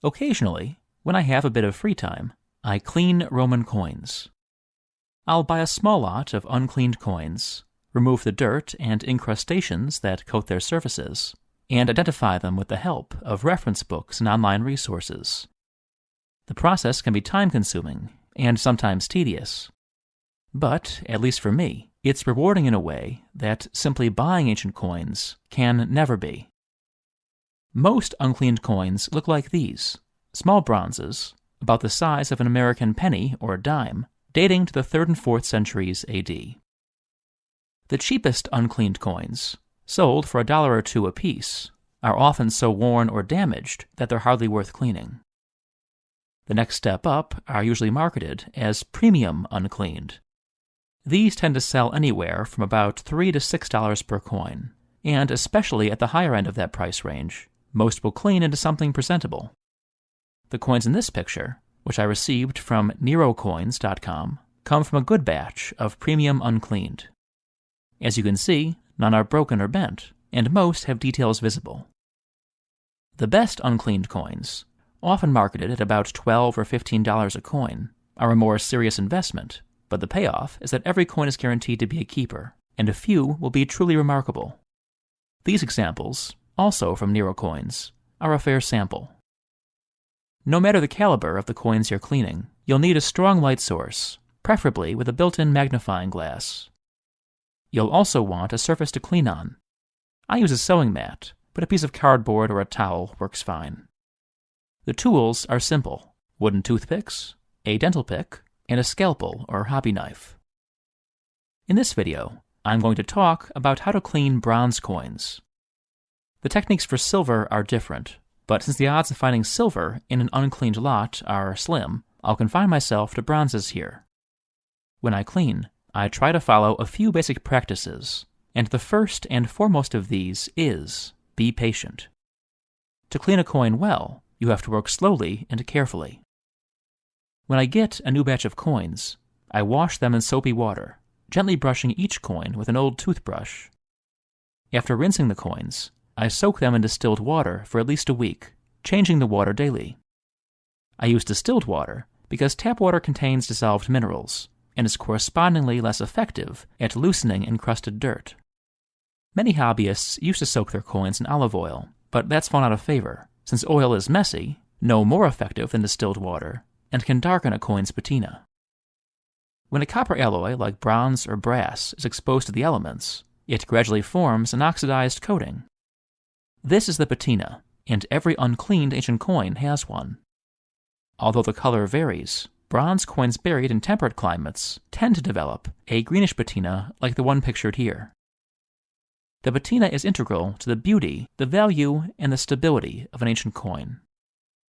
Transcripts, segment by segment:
Occasionally, when I have a bit of free time, I clean Roman coins. I'll buy a small lot of uncleaned coins, remove the dirt and incrustations that coat their surfaces, and identify them with the help of reference books and online resources. The process can be time-consuming and sometimes tedious. But, at least for me, it's rewarding in a way that simply buying ancient coins can never be. Most uncleaned coins look like these, small bronzes, about the size of an American penny or dime, dating to the 3rd and 4th centuries AD. The cheapest uncleaned coins, sold for $1 or $2 apiece, are often so worn or damaged that they're hardly worth cleaning. The next step up are usually marketed as premium uncleaned. These tend to sell anywhere from about $3 to $6 per coin, and especially at the higher end of that price range, most will clean into something presentable. The coins in this picture, which I received from nerocoins.com, come from a good batch of premium uncleaned. As you can see, none are broken or bent, and most have details visible. The best uncleaned coins, often marketed at about $12 or $15 a coin, are a more serious investment, but the payoff is that every coin is guaranteed to be a keeper, and a few will be truly remarkable. These examples, also from Nero coins, are a fair sample. No matter the caliber of the coins you're cleaning, you'll need a strong light source, preferably with a built-in magnifying glass. You'll also want a surface to clean on. I use a sewing mat, but a piece of cardboard or a towel works fine. The tools are simple: wooden toothpicks, a dental pick, and a scalpel or hobby knife. In this video, I'm going to talk about how to clean bronze coins. The techniques for silver are different, but since the odds of finding silver in an uncleaned lot are slim, I'll confine myself to bronzes here. When I clean, I try to follow a few basic practices, and the first and foremost of these is be patient. To clean a coin well, you have to work slowly and carefully. When I get a new batch of coins, I wash them in soapy water, gently brushing each coin with an old toothbrush. After rinsing the coins, I soak them in distilled water for at least a week, changing the water daily. I use distilled water because tap water contains dissolved minerals and is correspondingly less effective at loosening encrusted dirt. Many hobbyists used to soak their coins in olive oil, but that's fallen out of favor, since oil is messy, no more effective than distilled water, and can darken a coin's patina. When a copper alloy like bronze or brass is exposed to the elements, it gradually forms an oxidized coating. This is the patina, and every uncleaned ancient coin has one. Although the color varies, bronze coins buried in temperate climates tend to develop a greenish patina like the one pictured here. The patina is integral to the beauty, the value, and the stability of an ancient coin.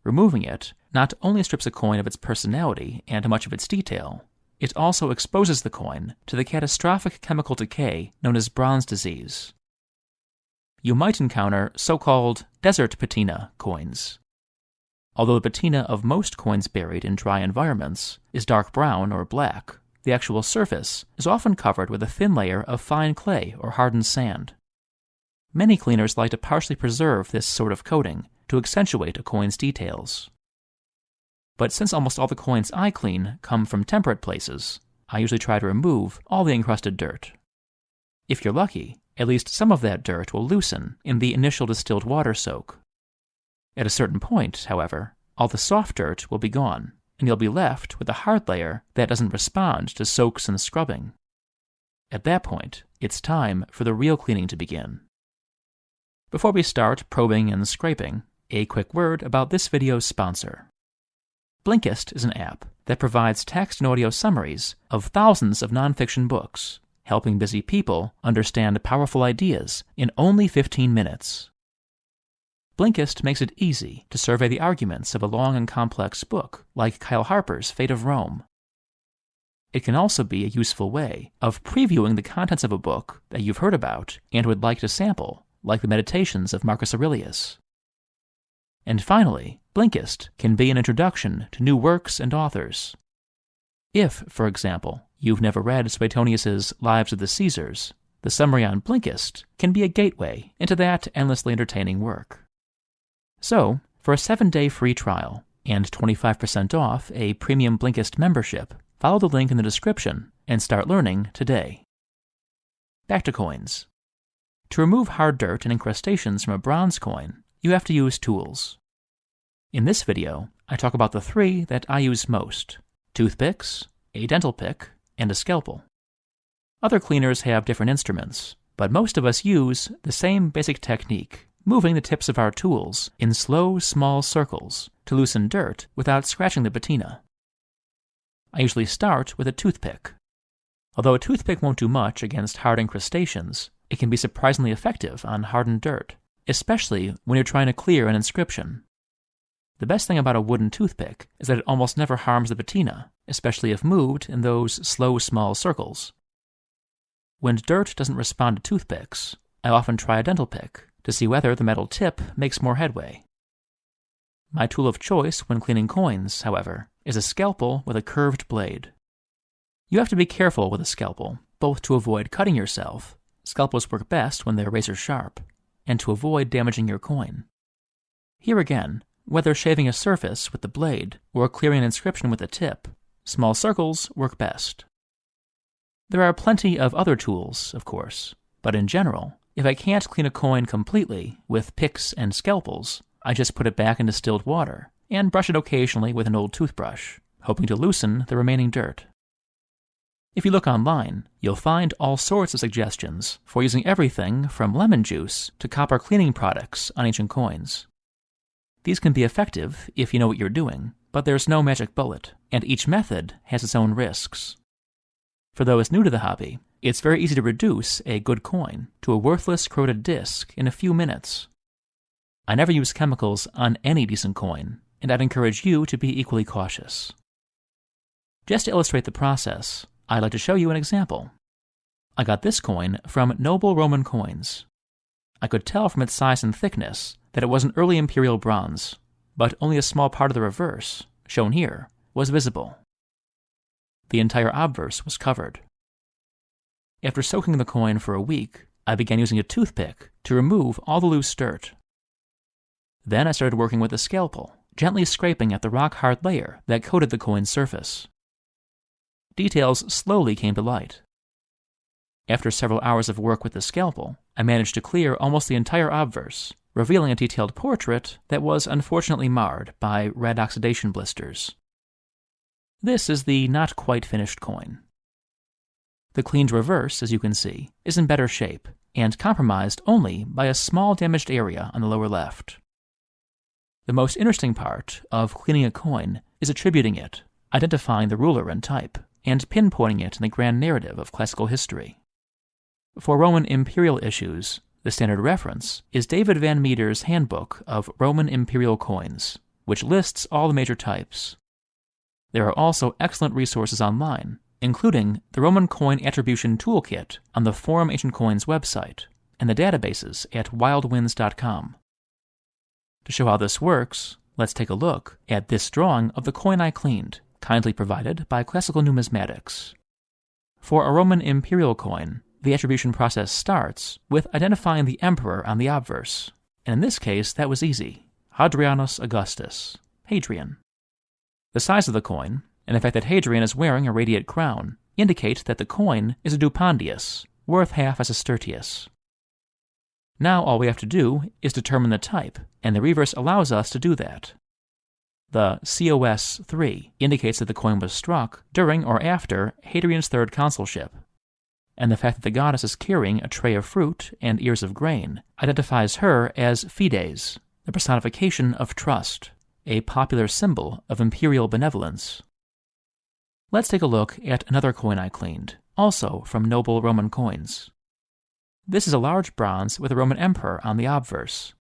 Removing it not only strips a coin of its personality and much of its detail, it also exposes the coin to the catastrophic chemical decay known as bronze disease. You might encounter so-called desert patina coins. Although the patina of most coins buried in dry environments is dark brown or black, the actual surface is often covered with a thin layer of fine clay or hardened sand. Many cleaners like to partially preserve this sort of coating to accentuate a coin's details. But since almost all the coins I clean come from temperate places, I usually try to remove all the encrusted dirt. If you're lucky, at least some of that dirt will loosen in the initial distilled water soak. At a certain point, however, all the soft dirt will be gone, and you'll be left with a hard layer that doesn't respond to soaks and scrubbing. At that point, it's time for the real cleaning to begin. Before we start probing and scraping, a quick word about this video's sponsor. Blinkist is an app that provides text and audio summaries of thousands of nonfiction books, helping busy people understand powerful ideas in only 15 minutes. Blinkist makes it easy to survey the arguments of a long and complex book, like Kyle Harper's Fate of Rome. It can also be a useful way of previewing the contents of a book that you've heard about and would like to sample, like the Meditations of Marcus Aurelius. And finally, Blinkist can be an introduction to new works and authors. If, for example, you've never read Suetonius's Lives of the Caesars, the summary on Blinkist can be a gateway into that endlessly entertaining work. So, For a 7-day free trial and 25% off a premium Blinkist membership, follow the link in the description and start learning today. Back to coins. To remove hard dirt and incrustations from a bronze coin, you have to use tools. In this video, I talk about the 3 that I use most: toothpicks, a dental pick, and a scalpel. Other cleaners have different instruments, but most of us use the same basic technique, moving the tips of our tools in slow, small circles to loosen dirt without scratching the patina. I usually start with a toothpick. Although a toothpick won't do much against hard incrustations, it can be surprisingly effective on hardened dirt, especially when you're trying to clear an inscription. The best thing about a wooden toothpick is that it almost never harms the patina, especially if moved in those slow, small circles. When dirt doesn't respond to toothpicks, I often try a dental pick to see whether the metal tip makes more headway. My tool of choice when cleaning coins, however, is a scalpel with a curved blade. You have to be careful with a scalpel, both to avoid cutting yourself — scalpels work best when they're razor sharp — and to avoid damaging your coin. Here again, whether shaving a surface with the blade or clearing an inscription with the tip, small circles work best. There are plenty of other tools, of course, but in general, if I can't clean a coin completely with picks and scalpels, I just put it back in distilled water and brush it occasionally with an old toothbrush, hoping to loosen the remaining dirt. If you look online, you'll find all sorts of suggestions for using everything from lemon juice to copper cleaning products on ancient coins. These can be effective if you know what you're doing, but there's no magic bullet, and each method has its own risks. For those new to the hobby, it's very easy to reduce a good coin to a worthless corroded disc in a few minutes. I never use chemicals on any decent coin, and I'd encourage you to be equally cautious. Just to illustrate the process, I'd like to show you an example. I got this coin from Noble Roman Coins. I could tell from its size and thickness that it was an early imperial bronze, but only a small part of the reverse, shown here, was visible. The entire obverse was covered. After soaking the coin for a week, I began using a toothpick to remove all the loose dirt. Then I started working with a scalpel, gently scraping at the rock-hard layer that coated the coin's surface. Details slowly came to light. After several hours of work with the scalpel, I managed to clear almost the entire obverse, revealing a detailed portrait that was unfortunately marred by red oxidation blisters. This is the not-quite-finished coin. The cleaned reverse, as you can see, is in better shape, and compromised only by a small damaged area on the lower left. The most interesting part of cleaning a coin is attributing it, identifying the ruler and type, and pinpointing it in the grand narrative of classical history. For Roman imperial issues, the standard reference is David Van Meter's Handbook of Roman Imperial Coins, which lists all the major types. There are also excellent resources online, including the Roman Coin Attribution Toolkit on the Forum Ancient Coins website, and the databases at wildwinds.com. To show how this works, let's take a look at this drawing of the coin I cleaned, kindly provided by Classical Numismatics. For a Roman imperial coin, the attribution process starts with identifying the emperor on the obverse, and in this case that was easy: Hadrianus Augustus, Hadrian. The size of the coin, and the fact that Hadrian is wearing a radiate crown, indicate that the coin is a Dupondius, worth half as a Tertius. Now all we have to do is determine the type, and the reverse allows us to do that. The COS 3 indicates that the coin was struck during or after Hadrian's third consulship, and the fact that the goddess is carrying a tray of fruit and ears of grain identifies her as Fides, the personification of trust, a popular symbol of imperial benevolence. Let's take a look at another coin I cleaned, also from Noble Roman Coins. This is a large bronze with a Roman emperor on the obverse.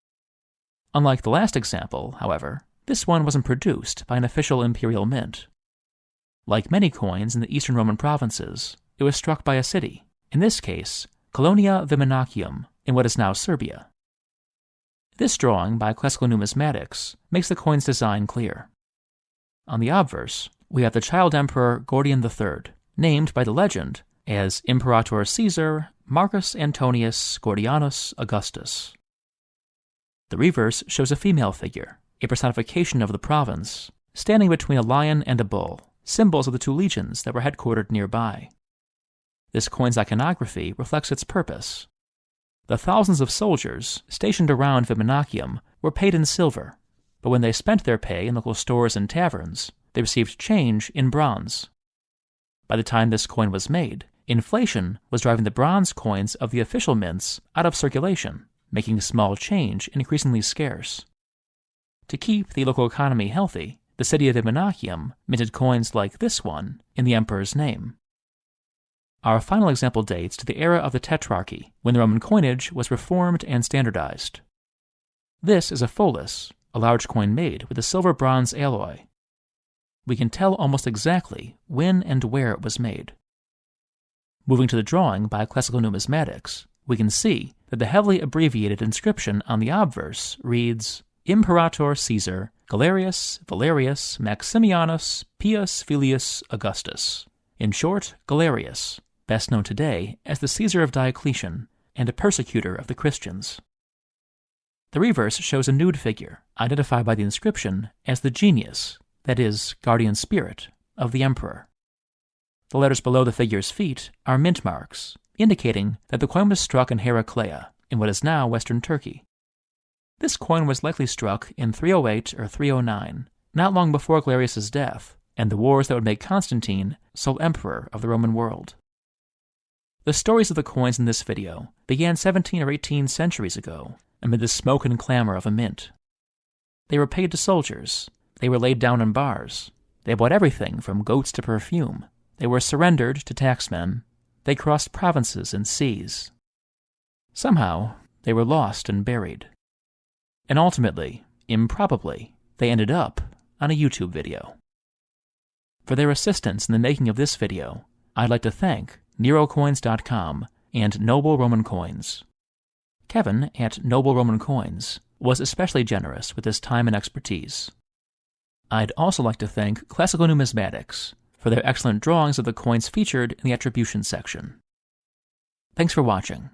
Unlike the last example, however, this one wasn't produced by an official imperial mint. Like many coins in the eastern Roman provinces, it was struck by a city, in this case, Colonia Viminacium, in what is now Serbia. This drawing by Classical Numismatics makes the coin's design clear. On the obverse, we have the child emperor Gordian III, named by the legend as Imperator Caesar Marcus Antonius Gordianus Augustus. The reverse shows a female figure, a personification of the province, standing between a lion and a bull, symbols of the two legions that were headquartered nearby. This coin's iconography reflects its purpose. The thousands of soldiers stationed around Viminacium were paid in silver, but when they spent their pay in local stores and taverns, they received change in bronze. By the time this coin was made, inflation was driving the bronze coins of the official mints out of circulation, making small change increasingly scarce. To keep the local economy healthy, the city of Viminacium minted coins like this one in the emperor's name. Our final example dates to the era of the Tetrarchy, when the Roman coinage was reformed and standardized. This is a follis, a large coin made with a silver-bronze alloy. We can tell almost exactly when and where it was made. Moving to the drawing by classical numismatics, we can see that the heavily abbreviated inscription on the obverse reads Imperator Caesar, Galerius, Valerius, Maximianus, Pius Filius Augustus. In short, Galerius, best known today as the Caesar of Diocletian and a persecutor of the Christians. The reverse shows a nude figure, identified by the inscription as the genius, that is, guardian spirit, of the emperor. The letters below the figure's feet are mint marks, indicating that the coin was struck in Heraclea, in what is now western Turkey. This coin was likely struck in 308 or 309, not long before Galerius' death, and the wars that would make Constantine sole emperor of the Roman world. The stories of the coins in this video began 17 or 18 centuries ago, amid the smoke and clamor of a mint. They were paid to soldiers. They were laid down in bars. They bought everything from goats to perfume. They were surrendered to taxmen. They crossed provinces and seas. Somehow, they were lost and buried. And ultimately, improbably, they ended up on a YouTube video. For their assistance in the making of this video, I'd like to thank NeroCoins.com and Noble Roman Coins. Kevin at Noble Roman Coins was especially generous with his time and expertise. I'd also like to thank Classical Numismatics for their excellent drawings of the coins featured in the attribution section. Thanks for watching.